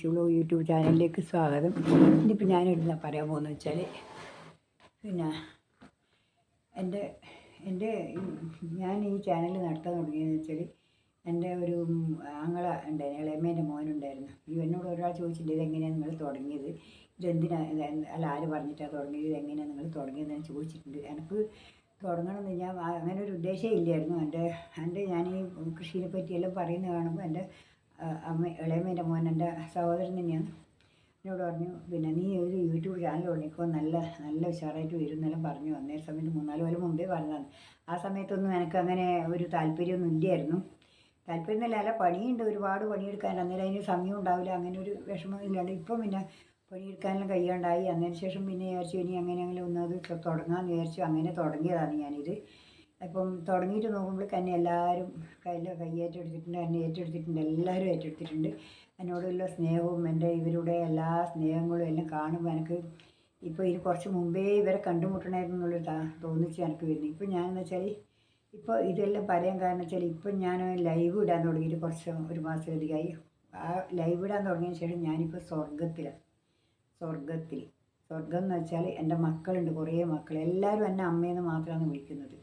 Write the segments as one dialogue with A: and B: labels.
A: YouTube ചാനലിലേക്ക് സ്വാഗതം. ഇന്നിപ്പോൾ ഞാനിവിടെ പറയാൻ പോകുന്നത് വെച്ചാൽ പിന്നെ എൻ്റെ എൻ്റെ ഞാൻ ഈ ചാനൽ നടത്താൻ തുടങ്ങിയതെന്ന് വെച്ചാൽ എൻ്റെ ഒരു ആങ്ങള ഉണ്ടായിരുന്നു, ഇളയമേൻ്റെ മോനുണ്ടായിരുന്നു. എന്നോട് ഒരാൾ ചോദിച്ചിട്ടുണ്ട് ഇതെങ്ങനെയാണ് നിങ്ങൾ തുടങ്ങിയത്, ഇതെന്തിനാണ് അല്ല ആര് പറഞ്ഞിട്ടാണ് തുടങ്ങിയത്, ഇതെങ്ങനെയാണ് നിങ്ങൾ തുടങ്ങിയതെന്ന് ഞാൻ ചോദിച്ചിട്ടുണ്ട്. എനിക്ക് തുടങ്ങണമെന്ന് ഞാൻ അങ്ങനെ ഒരു ഉദ്ദേശമേ ഇല്ലായിരുന്നു. ഞാൻ ഈ കൃഷിയെ പറ്റിയെല്ലാം പറയുന്നത് കാണുമ്പോൾ എൻ്റെ ഇളയമേൻ്റെ മോൻ എൻ്റെ സഹോദരൻ തന്നെയാണ്. എന്നോട് പറഞ്ഞു പിന്നെ നീ ഒരു യൂട്യൂബ് ചാനൽ തുടങ്ങിക്കോ, നല്ല ഉഷാറായിട്ട് വരും എന്നെല്ലാം പറഞ്ഞു. അന്നേ സമയത്ത് 3-4 കൊല്ലം മുമ്പേ പറഞ്ഞതാണ്. ആ സമയത്തൊന്നും എനിക്ക് അങ്ങനെ ഒരു താല്പര്യമൊന്നും ഇല്ലായിരുന്നു. താല്പര്യം എന്നല്ല, പണിയുണ്ട്, ഒരുപാട് പണിയെടുക്കാൻ. അന്നേരം അതിന് സമയം ഉണ്ടാവില്ല, അങ്ങനെ ഒരു വിഷമം ഇല്ലാണ്ട്. ഇപ്പം പിന്നെ പണിയെടുക്കാനെല്ലാം കഴിയാണ്ടായി. അതിന് ശേഷം പിന്നെ വിചാരിച്ചു ഇനി അങ്ങനെയെങ്കിലും ഒന്നത് തുടങ്ങാമെന്ന് വിചാരിച്ചു. അങ്ങനെ തുടങ്ങിയതാണ് ഞാനിത്. അപ്പം തുടങ്ങിയിട്ട് നോക്കുമ്പോഴേക്ക് എന്നെ എല്ലാവരും കൈയേറ്റെടുത്തിട്ടുണ്ട്, എന്നെ ഏറ്റെടുത്തിട്ടുണ്ട്, എല്ലാവരും ഏറ്റെടുത്തിട്ടുണ്ട്. എന്നോടുള്ള സ്നേഹവും ഇവരുടെ എല്ലാ സ്നേഹങ്ങളും എല്ലാം കാണുമ്പോൾ എനിക്ക് ഇപ്പോൾ ഇത് കുറച്ച് മുമ്പേ ഇവരെ കണ്ടുമുട്ടണമായിരുന്നു എന്നുള്ളൊരു തോന്നിച്ച് എനിക്ക് വരുന്നു. ഇപ്പം ഞാനെന്ന് വെച്ചാൽ ഇപ്പോൾ ഇതെല്ലാം പറയാൻ കാരണം വെച്ചാൽ ഇപ്പം ഞാൻ ലൈവ് ഇടാൻ തുടങ്ങിയിട്ട് ഒരു മാസത്തിലധികമായി. ആ ലൈവ് ഇടാൻ തുടങ്ങിയതിന് ശേഷം ഞാനിപ്പോൾ സ്വർഗം എന്ന് വെച്ചാൽ എൻ്റെ മക്കളുണ്ട്, കുറേ മക്കൾ. എല്ലാവരും എന്നെ അമ്മയെന്ന് മാത്രമാണ് വിളിക്കുന്നത്.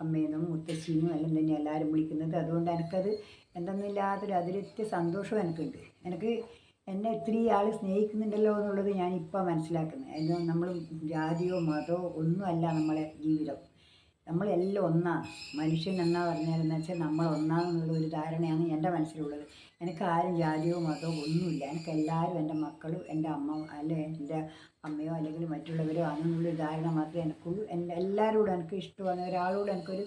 A: അമ്മയെന്നും മുത്തശ്ശിന്നും എല്ലാം തന്നെ എല്ലാവരും വിളിക്കുന്നത്. അതുകൊണ്ട് എനിക്കത് എന്തെന്നില്ലാത്തൊരു അതിരറ്റ സന്തോഷവും എനിക്കുണ്ട്. എന്നെ ഇത്രയും ആൾ സ്നേഹിക്കുന്നുണ്ടല്ലോ എന്നുള്ളത് ഞാനിപ്പോൾ മനസ്സിലാക്കുന്നത്. നമ്മൾ ജാതിയോ മതമോ ഒന്നുമല്ല നമ്മളെ ജീവിതം. നമ്മളെല്ലാം ഒന്നാണ്. മനുഷ്യൻ എന്നാ പറഞ്ഞാലെന്ന് വെച്ചാൽ നമ്മൾ ഒന്നാണെന്നുള്ള ഒരു ധാരണയാണ് എൻ്റെ മനസ്സിലുള്ളത്. എനിക്ക് ആരും ജാതിയോ മതമോ ഒന്നുമില്ല. എല്ലാവരും എൻ്റെ മക്കളും എൻ്റെ അമ്മ എൻ്റെ അമ്മയോ അല്ലെങ്കിൽ മറ്റുള്ളവരോ ആണെന്നുള്ളൊരു ധാരണ മാത്രമേ എനിക്കുള്ളൂ. എല്ലാവരോടും എനിക്ക് ഇഷ്ടമാണ്, ഒരാളോട് എനിക്കൊരു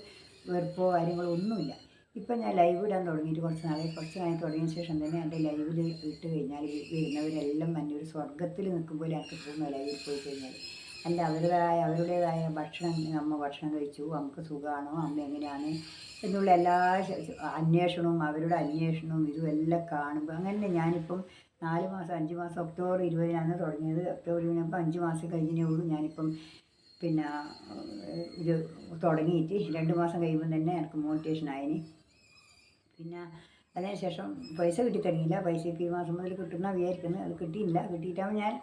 A: വെറുപ്പോ കാര്യങ്ങളോ ഒന്നുമില്ല. ഇപ്പം ഞാൻ ലൈവ് ഇടാൻ തുടങ്ങിയിട്ട് കുറച്ച് നാളെ തുടങ്ങിയ ശേഷം തന്നെ എൻ്റെ ലൈവിൽ ഇട്ട് കഴിഞ്ഞാൽ വരുന്നവരെല്ലാം തന്നെ ഒരു സ്വർഗത്തിൽ നിൽക്കുമ്പോൾ എനിക്ക് തോന്നുന്നു ലൈവിൽ പോയി കഴിഞ്ഞാൽ. അല്ല അവരുടേതായ ഭക്ഷണം, അമ്മ ഭക്ഷണം കഴിച്ചു, നമുക്ക് സുഖമാണോ, അമ്മ എങ്ങനെയാണ് എന്നുള്ള എല്ലാ അന്വേഷണവും അവരുടെ അന്വേഷണവും ഇതും എല്ലാം കാണുമ്പോൾ അങ്ങനെ ഞാനിപ്പം 4 മാസം 5 മാസം ഒക്ടോബർ 20-നാണ് തുടങ്ങിയത്. ഒക്ടോബർ 20 5 മാസം കഴിഞ്ഞേ ഉള്ളൂ. ഞാനിപ്പം പിന്നെ ഇത് തുടങ്ങിയിട്ട് 2 മാസം കഴിയുമ്പോൾ തന്നെ എനിക്ക് മോണിറ്റേഷൻ ആയിന്. പിന്നെ അതിനുശേഷം പൈസ കിട്ടി തുടങ്ങിയില്ല. പൈസയ്ക്ക് ഈ മാസം മുതൽ കിട്ടുന്ന വിചാരിക്കുന്നത്. അത് കിട്ടിയിട്ടാകുമ്പോൾ ഞാൻ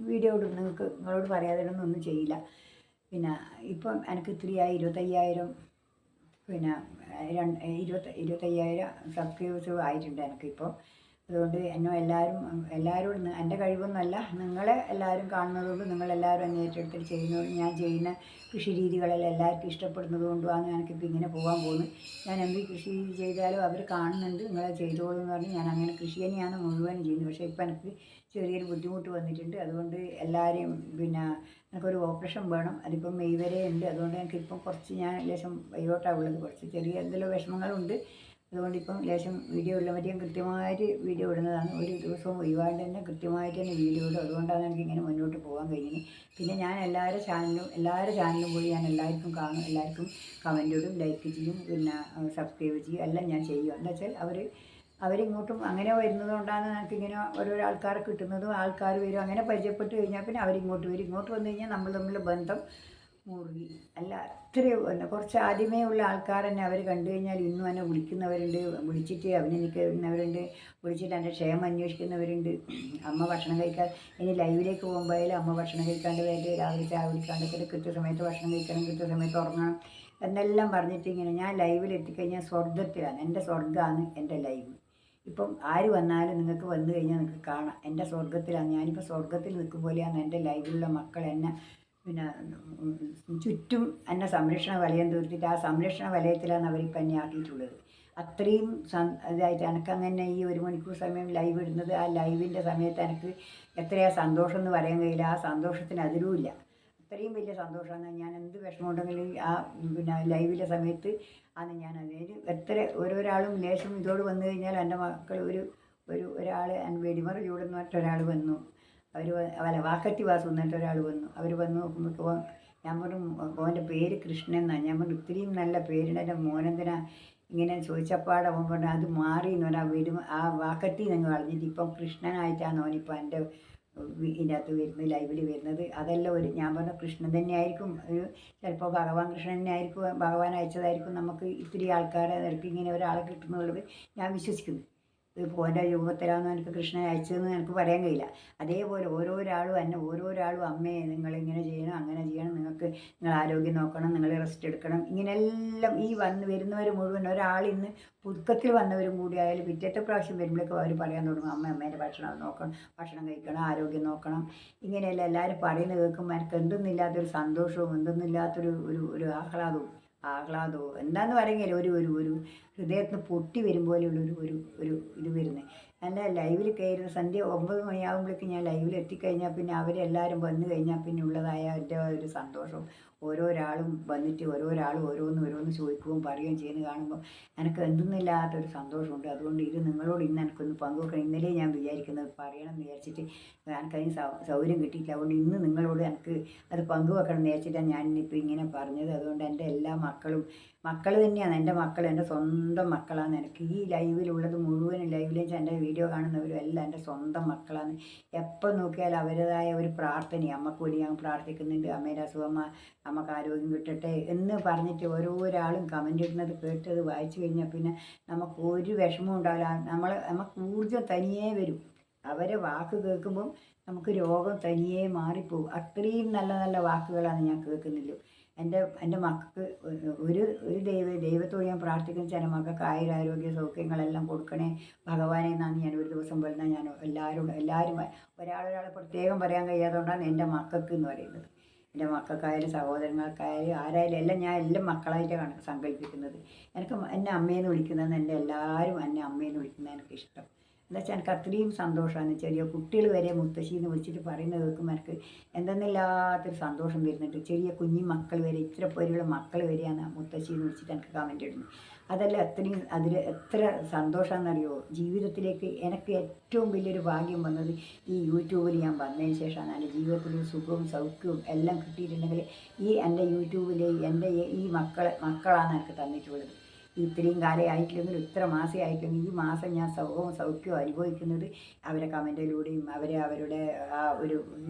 A: വീഡിയോ ഇടും. നിങ്ങളോട് പറയാതെ ഒന്നും ചെയ്യില്ല. പിന്നെ ഇപ്പം എനിക്ക് ഇത്രയായി 25,000 പിന്നെ 25,000 സബ്സ്ക്രൈബേഴ്സ് ആയിട്ടുണ്ട് എനിക്കിപ്പോൾ. അതുകൊണ്ട് എല്ലാവരോടും എൻ്റെ കഴിവൊന്നുമല്ല, നിങ്ങളെ എല്ലാവരും കാണുന്നതുകൊണ്ട് നിങ്ങളെല്ലാവരും എന്നെ ഏറ്റെടുത്തിട്ട് ചെയ്യുന്നതുകൊണ്ട് ഞാൻ ചെയ്യുന്ന കൃഷി രീതികളെല്ലാം എല്ലാവർക്കും ഇഷ്ടപ്പെടുന്നത് കൊണ്ടുമാണ് എനിക്കിപ്പോൾ ഇങ്ങനെ പോകാൻ പോകുന്നത്. ഞാൻ എന്ത് കൃഷി ചെയ്താലും അവർ കാണുന്നുണ്ട്, നിങ്ങളെ ചെയ്തോളൂ എന്ന് പറഞ്ഞ് ഞാൻ അങ്ങനെ കൃഷി തന്നെയാണ് മുഴുവനും ചെയ്യുന്നത്. പക്ഷേ ഇപ്പോൾ എനിക്ക് ചെറിയൊരു ബുദ്ധിമുട്ട് വന്നിട്ടുണ്ട്. അതുകൊണ്ട് എല്ലാവരെയും പിന്നെ എനിക്കൊരു ഓപ്പറേഷൻ വേണം. അതിപ്പം മെയ് വരെ ഉണ്ട്. അതുകൊണ്ട് എനിക്കിപ്പം കുറച്ച് ഞാൻ ലേശം വൈകോട്ടാണ് ഉള്ളത്. കുറച്ച് ചെറിയ എന്തെല്ലാം വിഷമങ്ങളുണ്ട്. അതുകൊണ്ട് ഇപ്പം ലേശം വീഡിയോ ഇടാൻ പറ്റിയ കൃത്യമായിട്ട് വീഡിയോ ഇടുന്നതാണ്. ഒരു ദിവസവും ഒഴിവാണ്ട് തന്നെ കൃത്യമായിട്ട് തന്നെ വീഡിയോ ഇടും. അതുകൊണ്ടാണ് എനിക്കിങ്ങനെ മുന്നോട്ട് പോകാൻ കഴിഞ്ഞത്. പിന്നെ ഞാൻ എല്ലാവരുടെ ചാനലും പോയി ഞാൻ എല്ലാവർക്കും കാണും, എല്ലാവർക്കും കമൻ്റ് ഇടും, ലൈക്ക് ചെയ്യും, പിന്നെ സബ്സ്ക്രൈബ് ചെയ്യും, എല്ലാം ഞാൻ ചെയ്യും. എന്താ വെച്ചാൽ അവരിങ്ങോട്ടും അങ്ങനെ വരുന്നത് കൊണ്ടാണ് നമുക്കിങ്ങനെ ഓരോരോ ആൾക്കാരെ കിട്ടുന്നതും. ആൾക്കാർ വരും, അങ്ങനെ പരിചയപ്പെട്ട് കഴിഞ്ഞാൽ പിന്നെ അവരിങ്ങോട്ട് വരും. ഇങ്ങോട്ട് വന്നു കഴിഞ്ഞാൽ നമ്മൾ തമ്മിലുള്ള ബന്ധം മുറുകി. അല്ല അത്രയും കുറച്ച് ആദ്യമേ ഉള്ള ആൾക്കാർ തന്നെ അവർ കണ്ടു കഴിഞ്ഞാൽ ഇന്നും എന്നെ വിളിക്കുന്നവരുണ്ട്, വിളിച്ചിട്ട് അഭിനന്ദിക്കുന്നവരുണ്ട്, വിളിച്ചിട്ട് എൻ്റെ ക്ഷേമം അന്വേഷിക്കുന്നവരുണ്ട്. അമ്മ ഭക്ഷണം കഴിക്കാൻ ഇനി ലൈവിലേക്ക് പോകുമ്പോഴായാലും അമ്മ ഭക്ഷണം കഴിക്കാണ്ട് വേണ്ടി രാവിലെ ചായ കുടിക്കാണ്ട് കൃത്യസമയത്ത് ഭക്ഷണം കഴിക്കണം, കൃത്യസമയത്ത് ഉറങ്ങണം എന്നെല്ലാം പറഞ്ഞിട്ട് ഇങ്ങനെ ഞാൻ ലൈവിൽ എത്തിക്കഴിഞ്ഞാൽ സ്വർഗത്തിലാണ്. എൻ്റെ സ്വർഗ്ഗമാണ് എൻ്റെ ലൈവ്. ഇപ്പം ആര് വന്നാലും നിങ്ങൾക്ക് വന്നു കഴിഞ്ഞാൽ നിങ്ങൾക്ക് കാണാം എൻ്റെ സ്വർഗത്തിലാണ്. ഞാനിപ്പോൾ സ്വർഗത്തിൽ നിൽക്കും പോലെയാണ് എൻ്റെ ലൈവിലുള്ള മക്കൾ എന്നെ പിന്നെ ചുറ്റും എന്നെ സംരക്ഷണ വലയം തീർത്തിട്ട് ആ സംരക്ഷണ വലയത്തിലാണ് അവരിപ്പോൾ എന്നെ ആക്കിയിട്ടുള്ളത്. അത്രയും ഇതായിട്ട് എനിക്കങ്ങനെ ഈ 1 മണിക്കൂർ സമയം ലൈവ് ഇടുന്നത്, ആ ലൈവിൻ്റെ സമയത്ത് എനിക്ക് എത്രയാണ് സന്തോഷം എന്ന് പറയാൻ കഴിയില്ല. ആ സന്തോഷത്തിന് അതിലുമില്ല. അത്രയും വലിയ സന്തോഷമാണ്. ഞാൻ എന്ത് വിഷമമുണ്ടെങ്കിലും ആ പിന്നെ ലൈവിലെ സമയത്ത് ആണ് ഞാൻ അതിൽ ഓരോരാളും ലേശം ഇതോട് വന്നു കഴിഞ്ഞാൽ എൻ്റെ മക്കൾ ഒരാൾ വെടിമറ ചൂടെന്ന് പറഞ്ഞിട്ടൊരാൾ വന്നു. വാക്കത്തി വാസു എന്നിട്ട് ഒരാൾ വന്നു. അവർ വന്ന് നോക്കുമ്പോൾ ഞാൻ പറഞ്ഞു മോൻ്റെ പേര് കൃഷ്ണൻ എന്നാണ്. ഞാൻ പറഞ്ഞു ഇത്രയും നല്ല പേരുണ്ട് എൻ്റെ മോനെന്തിനാ ഇങ്ങനെ ചോദിച്ചപ്പാട് അവൻ പറഞ്ഞു അത് മാറി എന്ന് പറഞ്ഞാൽ ആ വാക്കത്തി നിങ്ങൾ കളഞ്ഞിട്ട് ഇപ്പം കൃഷ്ണനായിട്ടാണ് അവനിപ്പോൾ എൻ്റെ ഇതിൻ്റെ അകത്ത് വരുന്നത്, ലൈവിൽ വരുന്നത്. അതെല്ലാം ഞാൻ പറഞ്ഞ കൃഷ്ണൻ തന്നെയായിരിക്കും, ചിലപ്പോൾ ഭഗവാൻ കൃഷ്ണൻ തന്നെയായിരിക്കും, ഭഗവാൻ അയച്ചതായിരിക്കും നമുക്ക് ഇത്തിരി ആൾക്കാരെ നിരക്ക് ഇങ്ങനെ ഒരാളെ കിട്ടുന്നുള്ളത് ഞാൻ വിശ്വസിക്കുന്നു. ഇത് പോൻ്റെ രൂപത്തിലാണെന്ന് എനിക്ക് കൃഷ്ണൻ അയച്ചതെന്ന് എനിക്ക് പറയാൻ കഴിയില്ല. അതേപോലെ ഓരോരാളും എന്നെ ഓരോരാളും അമ്മേ നിങ്ങളിങ്ങനെ ചെയ്യണം, അങ്ങനെ ചെയ്യണം, നിങ്ങൾ ആരോഗ്യം നോക്കണം, നിങ്ങൾ റെസ്റ്റ് എടുക്കണം, ഇങ്ങനെയെല്ലാം ഈ വരുന്നവർ മുഴുവൻ ഒരാളിന്ന് പുതുക്കത്തിൽ വന്നവരും കൂടി ആയാലും പിറ്റത്തെ പ്രാവശ്യം വരുമ്പോഴേക്കും അവർ പറയാൻ തുടങ്ങും അമ്മേൻ്റെ ഭക്ഷണം നോക്കണം, ഭക്ഷണം കഴിക്കണം, ആരോഗ്യം നോക്കണം. ഇങ്ങനെയല്ല എല്ലാവരും പറയുന്നത് കേൾക്കുമ്പോൾ എനിക്ക് എന്തൊന്നുമില്ലാത്തൊരു സന്തോഷവും എന്തൊന്നുമില്ലാത്തൊരു ഒരു ഒരു ആഹ്ലാദവും എന്താന്ന് പറയുകയില്ല, ഒരു ഒരു ഒരു ഹൃദയത്തിന് പൊട്ടി വരും പോലെയുള്ള ഒരു ഒരു ഇത് വരുന്നത്. എൻ്റെ ലൈവിൽ കയറുന്ന സന്ധ്യ 9 മണിയാകുമ്പോഴേക്കും ഞാൻ ലൈവിൽ എത്തിക്കഴിഞ്ഞാൽ പിന്നെ അവരെല്ലാവരും വന്നു കഴിഞ്ഞാൽ പിന്നെ ഉള്ളതായ എൻ്റെ ഒരു സന്തോഷം, ഓരോരാളും വന്നിട്ട് ഓരോരാളും ഓരോന്ന് ചോദിക്കുകയും പറയുകയും ചെയ്യുന്നത് കാണുമ്പോൾ എനിക്ക് എന്തെന്നില്ലാത്തൊരു സന്തോഷമുണ്ട്. അതുകൊണ്ട് ഇത് നിങ്ങളോട് ഇന്ന് എനിക്കൊന്ന് പങ്കുവെക്കണം. ഇന്നലെ ഞാൻ വിചാരിക്കുന്നത് പറയണം എന്ന് വിചാരിച്ചിട്ട് എനിക്കതിന് സൗകര്യം കിട്ടിയില്ല. അതുകൊണ്ട് ഇന്ന് നിങ്ങളോട് എനിക്ക് അത് പങ്കുവെക്കണം എന്ന് വിചാരിച്ചിട്ടാണ് ഞാൻ ഇന്നിപ്പോൾ ഇങ്ങനെ പറഞ്ഞത്. അതുകൊണ്ട് എൻ്റെ എല്ലാ മക്കൾ തന്നെയാണ് എൻ്റെ മക്കൾ, എൻ്റെ സ്വന്തം മക്കളാണ്. എനിക്ക് ഈ ലൈവിലുള്ളത് മുഴുവനും ലൈവിലും എൻ്റെ വീഡിയോ കാണുന്നവരും എല്ലാം എൻ്റെ സ്വന്തം മക്കളാണ്. എപ്പോൾ നോക്കിയാൽ അവരുടേതായ ഒരു പ്രാർത്ഥനയാണ്. അമ്മക്ക് വേണ്ടി ഞാൻ പ്രാർത്ഥിക്കുന്നുണ്ട്, അമ്മയുടെ അസുഖമ്മ നമുക്ക് ആരോഗ്യം കിട്ടട്ടെ എന്ന് പറഞ്ഞിട്ട് ഓരോരാളും കമൻ്റ് ഇടുന്നത് കേട്ടത് വായിച്ചു കഴിഞ്ഞാൽ പിന്നെ നമുക്ക് ഒരു വിഷമവും ഉണ്ടാവില്ല. നമുക്ക് ഊർജ്ജം തനിയേ വരും. അവരെ വാക്ക് കേൾക്കുമ്പം നമുക്ക് രോഗം തനിയേ മാറിപ്പോകും. അത്രയും നല്ല നല്ല വാക്കുകളാണ് ഞാൻ കേൾക്കുന്നില്ല. എൻ്റെ മക്കൾക്ക് ഒരു ദൈവത്തോട് ഞാൻ പ്രാർത്ഥിക്കുന്ന ചില മക്കൾക്ക് ആരോഗ്യ സൗഖ്യങ്ങളെല്ലാം കൊടുക്കണേ ഭഗവാനെ എന്നാണ് ഞാൻ ഒരു ദിവസം പറഞ്ഞാൽ ഞാൻ എല്ലാവരും ഒരാളൊരാളെ പ്രത്യേകം പറയാൻ കഴിയാത്തതുകൊണ്ടാണ് എൻ്റെ മക്കൾക്ക് എന്ന് പറയുന്നത്. എൻ്റെ മക്കൾക്കായാലും സഹോദരങ്ങൾക്കായാലും ആരായാലും എല്ലാം ഞാൻ എല്ലാം മക്കളായിട്ടാണ് സങ്കല്പിക്കുന്നത്. എന്നെ അമ്മയെന്ന് വിളിക്കുന്നതെന്ന് എൻ്റെ എല്ലാവരും എന്നെ അമ്മയെന്ന് വിളിക്കുന്നത് എനിക്കിഷ്ടം. എന്താ വെച്ചാൽ എനിക്ക് അത്രയും സന്തോഷമാണ്. ചെറിയ കുട്ടികൾ വരെ മുത്തശ്ശീന്ന് വിളിച്ചിട്ട് പറയുന്നത് കേൾക്കുമ്പോൾ എനിക്ക് എന്തെന്നില്ലാത്തൊരു സന്തോഷം വരുന്നുണ്ട്. ചെറിയ കുഞ്ഞു മക്കൾ വരെ, ഇത്ര പേരുള്ള മക്കൾ വരെയാണ് മുത്തശ്ശീന്ന് വിളിച്ചിട്ട് എനിക്ക് കമൻ്റ് ഇടുന്നത്. അതെല്ലാം അതിൽ എത്ര സന്തോഷമാണെന്നറിയോ. ജീവിതത്തിലേക്ക് എനിക്ക് ഏറ്റവും വലിയൊരു ഭാഗ്യം വന്നത് ഈ യൂട്യൂബിൽ ഞാൻ വന്നതിന് ശേഷമാണ്. എൻ്റെ ജീവിതത്തിൽ സുഖവും സൗഖ്യവും എല്ലാം കിട്ടിയിട്ടുണ്ടെങ്കിൽ എൻ്റെ യൂട്യൂബിൽ എൻ്റെ ഈ മക്കളാണ് എനിക്ക് തന്നിട്ടുള്ളത്. ഇത്രയും കാലമായിട്ടില്ലെങ്കിലും ഇത്ര മാസമേ ആയിട്ടില്ലെങ്കിൽ ഈ മാസം ഞാൻ സുഖവും സൗഖ്യവും അനുഭവിക്കുന്നത് അവരെ കമൻറ്റിലൂടെയും അവരുടെ ആ ഒരു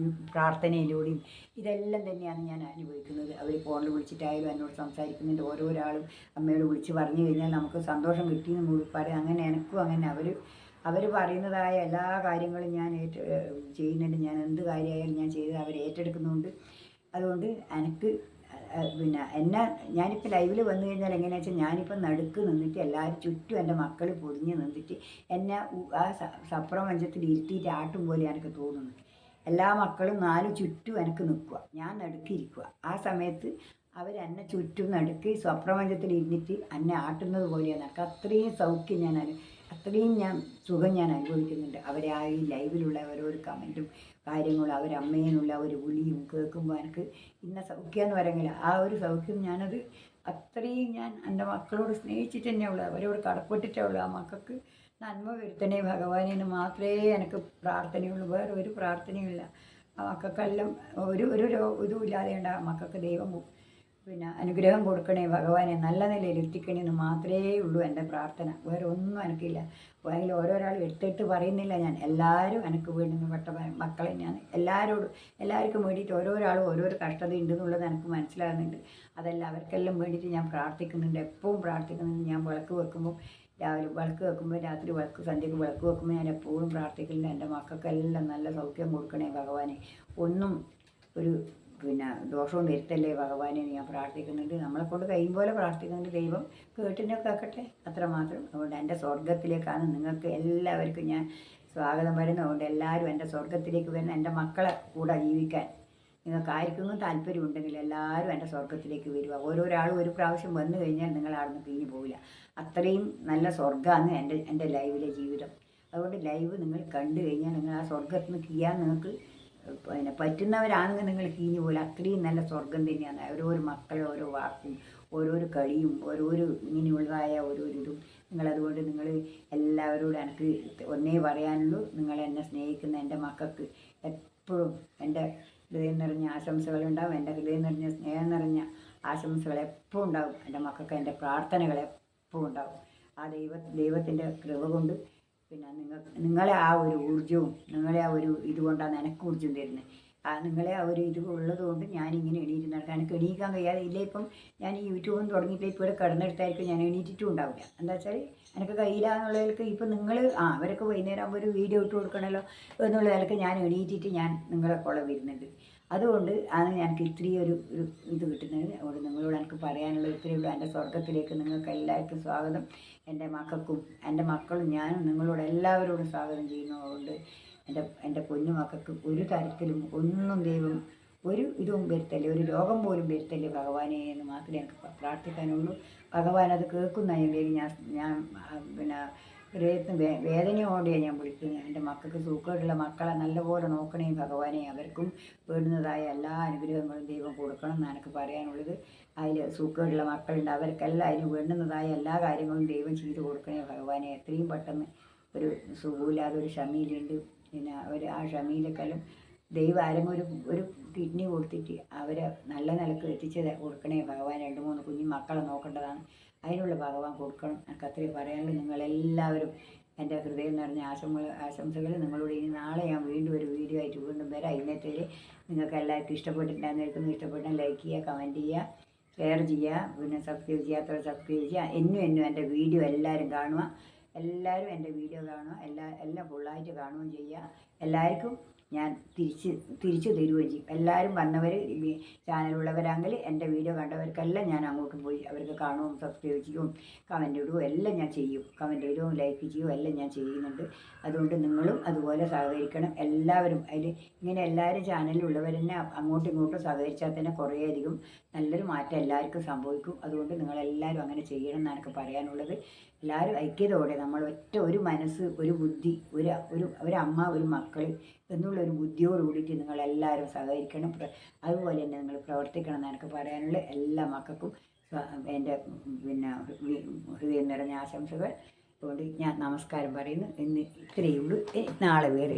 A: പ്രാർത്ഥനയിലൂടെയും ഇതെല്ലാം തന്നെയാണ് ഞാൻ അനുഭവിക്കുന്നത്. അവർ ഫോണിൽ വിളിച്ചിട്ടായാലും എന്നോട് സംസാരിക്കുന്നുണ്ട്. ഓരോരാളും അമ്മയോട് വിളിച്ച് പറഞ്ഞു കഴിഞ്ഞാൽ നമുക്ക് സന്തോഷം കിട്ടിയെന്ന് പറയും. അങ്ങനെ എനിക്കും അങ്ങനെ അവർ പറയുന്നതായ എല്ലാ കാര്യങ്ങളും ഞാൻ ചെയ്യുന്നുണ്ട്. ഞാൻ എന്ത് കാര്യമായാലും ഞാൻ ചെയ്ത് അവർ ഏറ്റെടുക്കുന്നുണ്ട്. അതുകൊണ്ട് എനിക്ക് ഞാനിപ്പോൾ ലൈവിൽ വന്നു കഴിഞ്ഞാൽ എങ്ങനെയാണെന്ന് വെച്ചാൽ ഞാനിപ്പോൾ നടുക്ക് നിന്നിട്ട് എല്ലാവരും ചുറ്റും എൻ്റെ മക്കൾ പൊതിഞ്ഞ് നിന്നിട്ട് എന്നെ ആ സപ്രപഞ്ചത്തിൽ ഇരുത്തിയിട്ട് ആട്ടും പോലെ എനിക്ക് തോന്നുന്നു. എല്ലാ മക്കളും 4 ചുറ്റും എനിക്ക് നിൽക്കുക, ഞാൻ നടുക്കിരിക്കുക. ആ സമയത്ത് അവരെന്നെ ചുറ്റും നടുക്ക് സ്വപ്രപഞ്ചത്തിൽ ഇരുന്നിട്ട് എന്നെ ആട്ടുന്നത് പോലെയാണ്. എനിക്ക് അത്രയും സൗഖ്യം അത്രയും സുഖം ഞാൻ അനുഭവിക്കുന്നുണ്ട്. അവരെ ആ ഈ ലൈവിലുള്ള ഓരോരോ കമൻറ്റും കാര്യങ്ങളും അവരമ്മേനുള്ള ഒരു വിളിയും കേൾക്കുമ്പോൾ എനിക്ക് ഇന്ന സൗഖ്യം എന്ന് പറയുന്നില്ല. ആ ഒരു സൗഖ്യം ഞാനത് അത്രയും ഞാൻ എൻ്റെ മക്കളോട് സ്നേഹിച്ചിട്ട് തന്നെ ഉള്ളൂ, അവരോട് കടപ്പെട്ടിട്ടേ ഉള്ളൂ. ആ മക്കൾക്ക് നന്മ വരുത്തണേ ഭഗവാനെ എന്ന് മാത്രമേ എനിക്ക് പ്രാർത്ഥനയുള്ളൂ. വേറെ ഒരു പ്രാർത്ഥനയുമില്ല. ആ മക്കൾക്കെല്ലാം ഒരു ഇതും ഇല്ലാതെ ഉണ്ട്. ആ മക്കൾക്ക് ദൈവം അനുഗ്രഹം കൊടുക്കണേ ഭഗവാനെ, നല്ല നിലയിൽ എത്തിക്കണേ എന്ന് മാത്രമേ ഉള്ളൂ എൻ്റെ പ്രാർത്ഥന. വേറെ ഒന്നും എനിക്കില്ല. അതിൽ ഓരോരാൾ എടുത്തിട്ട് പറയുന്നില്ല ഞാൻ. എല്ലാവരും എനിക്ക് വേണ്ടുന്ന മക്കളെ ഞാൻ എല്ലാവർക്കും വേണ്ടിയിട്ട് ഓരോരാളും ഓരോരോ കഷ്ടത ഉണ്ടെന്നുള്ളത് എനിക്ക് മനസ്സിലാകുന്നുണ്ട്. അതെല്ലാം അവർക്കെല്ലാം വേണ്ടിയിട്ട് ഞാൻ പ്രാർത്ഥിക്കുന്നുണ്ട്, എപ്പോഴും പ്രാർത്ഥിക്കുന്നുണ്ട്. ഞാൻ വിളക്ക് വെക്കുമ്പോൾ രാത്രി സന്ധ്യക്ക് വിളക്ക് വെക്കുമ്പോൾ ഞാൻ എപ്പോഴും പ്രാർത്ഥിക്കുന്നുണ്ട് എൻ്റെ മക്കൾക്കെല്ലാം നല്ല സൗഖ്യം കൊടുക്കണേ ഭഗവാനെ, ഒന്നും ഒരു ദോഷവും വരുത്തല്ലേ ഭഗവാനെ എന്ന് ഞാൻ പ്രാർത്ഥിക്കുന്നുണ്ട്. നമ്മളെക്കൊണ്ട് കഴിയും പോലെ പ്രാർത്ഥിക്കുന്നുണ്ട്. ദൈവം കേട്ടിനൊക്കെ ആക്കട്ടെ, അത്രമാത്രം. അതുകൊണ്ട് എൻ്റെ സ്വർഗത്തിലേക്കാണ് നിങ്ങൾക്ക് എല്ലാവർക്കും ഞാൻ സ്വാഗതം പറയുന്നത്. അതുകൊണ്ട് എല്ലാവരും എൻ്റെ സ്വർഗത്തിലേക്ക് വരുന്ന എൻ്റെ മക്കളെ കൂടെ ജീവിക്കാൻ നിങ്ങൾക്ക് ആർക്കും താല്പര്യമുണ്ടെങ്കിൽ എല്ലാവരും എൻ്റെ സ്വർഗത്തിലേക്ക് വരിക. ഓരോരാളും ഒരു പ്രാവശ്യം വന്നു കഴിഞ്ഞാൽ നിങ്ങൾ അവിടെ നിന്ന് പിരിഞ്ഞു പോവില്ല. അത്രയും നല്ല സ്വർഗ്ഗമാണ് എൻ്റെ ലൈവിലെ ജീവിതം. അതുകൊണ്ട് ലൈവ് നിങ്ങൾ കണ്ടു കഴിഞ്ഞാൽ നിങ്ങൾ ആ സ്വർഗത്തിൽ നിന്ന് ചെയ്യാൻ നിങ്ങൾക്ക് പറ്റുന്നവരാണെങ്കിൽ നിങ്ങൾ കീഞ്ഞു പോലെ അത്രയും നല്ല സ്വർഗം തന്നെയാണ്. ഓരോരോ മക്കളെ ഓരോ വാക്കും ഓരോരോ കളിയും ഓരോരോ ഇങ്ങനെയുള്ളതായ ഓരോരോ ഇതും നിങ്ങളതുകൊണ്ട് നിങ്ങൾ എല്ലാവരോടും എനിക്ക് ഒന്നേ പറയാനുള്ളൂ, നിങ്ങളെന്നെ സ്നേഹിക്കുന്ന എൻ്റെ മക്കൾക്ക് എപ്പോഴും എൻ്റെ ഹൃദയം നിറഞ്ഞ ആശംസകളുണ്ടാവും. എൻ്റെ ഹൃദയം നിറഞ്ഞ സ്നേഹം നിറഞ്ഞ ആശംസകൾ എപ്പോഴും ഉണ്ടാവും. എൻ്റെ മക്കൾക്ക് എൻ്റെ പ്രാർത്ഥനകൾ എപ്പോഴും ഉണ്ടാവും. ആ ദൈവത്തിൻ്റെ കൃപ കൊണ്ട് നിങ്ങളെ ആ ഒരു ഊർജ്ജവും നിങ്ങളെ ആ ഒരു ഇതുകൊണ്ടാണ് എനിക്ക് ഊർജ്ജം തരുന്നത്. നിങ്ങളെ ആ ഒരു ഇത് ഉള്ളതുകൊണ്ട് ഞാനിങ്ങനെ എണീറ്റ് നടക്കാൻ എനിക്ക് എണീക്കാൻ കഴിയാതെ ഇല്ല. ഇപ്പം ഞാൻ ഈ യൂട്യൂബും തുടങ്ങിയിട്ട് ഇപ്പോൾ ഇവിടെ കിടന്നെടുത്തായിരിക്കും ഞാൻ എണീറ്റിട്ടും ഉണ്ടാവില്ല. എന്താ വെച്ചാൽ എനിക്ക് കഴിയില്ല എന്നുള്ളതിലേക്ക് ഇപ്പം നിങ്ങൾ അവരൊക്കെ വൈകുന്നേരം ആകുമ്പോൾ ഒരു വീഡിയോ ഇട്ട് കൊടുക്കണമല്ലോ എന്നുള്ള നിലക്ക് ഞാൻ എണീറ്റിട്ട് ഞാൻ നിങ്ങളെ കുളം വരുന്നുണ്ട്. അതുകൊണ്ട് ആണ് എനിക്ക് ഇത്രയും ഒരു ഇത് കിട്ടുന്നത്. അതുകൊണ്ട് നിങ്ങളോട് എനിക്ക് പറയാനുള്ള ഇത്രയേ ഉള്ളൂ. എൻ്റെ സ്വർഗത്തിലേക്ക് നിങ്ങൾക്ക് എല്ലാവർക്കും സ്വാഗതം. എൻ്റെ മക്കൾക്കും എൻ്റെ മക്കളും ഞാനും നിങ്ങളോട് എല്ലാവരോടും സ്വാഗതം ചെയ്യുന്നു. അതുകൊണ്ട് എൻ്റെ പൊന്നു മക്കൾക്ക് ഒരു തരത്തിലും ഒന്നും ദൈവം ഒരു ഇതും വരുത്തല്ലേ, ഒരു രോഗം പോലും വരുത്തല്ലേ ഭഗവാനെ എന്ന് മാത്രമേ എനിക്ക് പ്രാർത്ഥിക്കാനുള്ളൂ. ഭഗവാൻ അത് കേൾക്കുന്നതിലേക്ക് ഞാൻ പിന്നെ ഹൃദയത്തിന് വേദനയോടെയാണ് ഞാൻ വിളിക്കുന്നത്. എൻ്റെ മക്കൾക്ക് സൂക്കേടുള്ള മക്കളെ നല്ലപോലെ നോക്കണേ ഭഗവാനെ. അവർക്കും വേണ്ടുന്നതായ എല്ലാ അനുഗ്രഹങ്ങളും ദൈവം കൊടുക്കണം എന്നാണ് എനിക്ക് പറയാനുള്ളത്. അതിൽ സൂക്കേടുള്ള മക്കളുണ്ട്, അവർക്കെല്ലാം അതിന് വേണ്ടുന്നതായ എല്ലാ കാര്യങ്ങളും ദൈവം ചെയ്തു കൊടുക്കണേ ഭഗവാനെ. എത്രയും പെട്ടെന്ന് ഒരു സുഖമില്ലാതെ ഒരു ഷമീലുണ്ട്, പിന്നെ ആ ഷമീലക്കെല്ലാം ദൈവം ആരെങ്കിലും ഒരു കിഡ്നി കൊടുത്തിട്ട് അവരെ നല്ല നിലക്ക് എത്തിച്ച് കൊടുക്കണേ ഭഗവാൻ. 2-3 കുഞ്ഞു മക്കളെ നോക്കേണ്ടതാണ്, അതിനുള്ള ഭഗവാൻ കൊടുക്കണം. എനിക്ക് അത്രയും പറയാനുള്ളൂ. നിങ്ങളെല്ലാവരും എൻ്റെ ഹൃദയം നിറഞ്ഞ ആശംസകൾ. നിങ്ങളോട് ഇനി നാളെ ഞാൻ വീണ്ടും ഒരു വീഡിയോ ആയിട്ട് വീണ്ടും വരാം. ഇന്നത്തേൽ നിങ്ങൾക്ക് എല്ലാവർക്കും ഇഷ്ടപ്പെട്ടിട്ടുണ്ടാകുന്ന ഇഷ്ടപ്പെട്ടാൽ ലൈക്ക് ചെയ്യുക, കമൻറ്റ് ചെയ്യുക, ഷെയർ ചെയ്യുക, പിന്നെ സബ്സ്ക്രൈബ് ചെയ്യാത്തവർ സബ്സ്ക്രൈബ് ചെയ്യുക. എന്നും എൻ്റെ വീഡിയോ എല്ലാവരും കാണുക. എല്ലാവരും എൻ്റെ വീഡിയോ കാണുക, എല്ലാം ഫുള്ളായിട്ട് കാണുകയും ചെയ്യുക. എല്ലാവർക്കും ഞാൻ തിരിച്ചു തരുകയും ചെയ്യും. എല്ലാവരും വന്നവർ ചാനലുള്ളവരാണെങ്കിൽ എൻ്റെ വീഡിയോ കണ്ടവർക്കെല്ലാം ഞാൻ അങ്ങോട്ട് പോയി അവർക്ക് കാണുകയും സബ്സ്ക്രൈബ് ചെയ്യുകയും കമൻ്റ് ഇടുകയും എല്ലാം ഞാൻ ചെയ്യും. കമൻ്റ് ഇടുകയും ലൈക്ക് ചെയ്യുകയും എല്ലാം ഞാൻ ചെയ്യുന്നുണ്ട്. അതുകൊണ്ട് നിങ്ങളും അതുപോലെ സഹകരിക്കണം. എല്ലാവരും അതിൽ ഇങ്ങനെ എല്ലാവരും ചാനലിലുള്ളവരെന്നെ അങ്ങോട്ടും ഇങ്ങോട്ടും സഹകരിച്ചാൽ തന്നെ കുറേയധികം നല്ലൊരു മാറ്റം എല്ലാവർക്കും സംഭവിക്കും. അതുകൊണ്ട് നിങ്ങളെല്ലാവരും അങ്ങനെ ചെയ്യണം എന്നാണ് എനിക്ക് പറയാനുള്ളത്. എല്ലാവരും ഐക്യതയോടെ നമ്മൾ ഒരു മനസ്സ്, ഒരു ബുദ്ധി, ഒരു അമ്മ, ഒരു മക്കൾ എന്നുള്ള ഒരു ബുദ്ധിയോട് കൂടിയിട്ട് നിങ്ങളെല്ലാവരും സഹകരിക്കണം. അതുപോലെ തന്നെ നിങ്ങൾ പ്രവർത്തിക്കണം എന്നാണ് എനിക്ക് പറയാനുള്ള. എല്ലാ മക്കൾക്കും എൻ്റെ പിന്നെ ഹൃദയം നിറഞ്ഞ ആശംസകൾ. അതുകൊണ്ട് ഞാൻ നമസ്കാരം പറയുന്നു. ഇന്ന് ഇത്രയേ ഉള്ളൂ. നാളെ വേറെ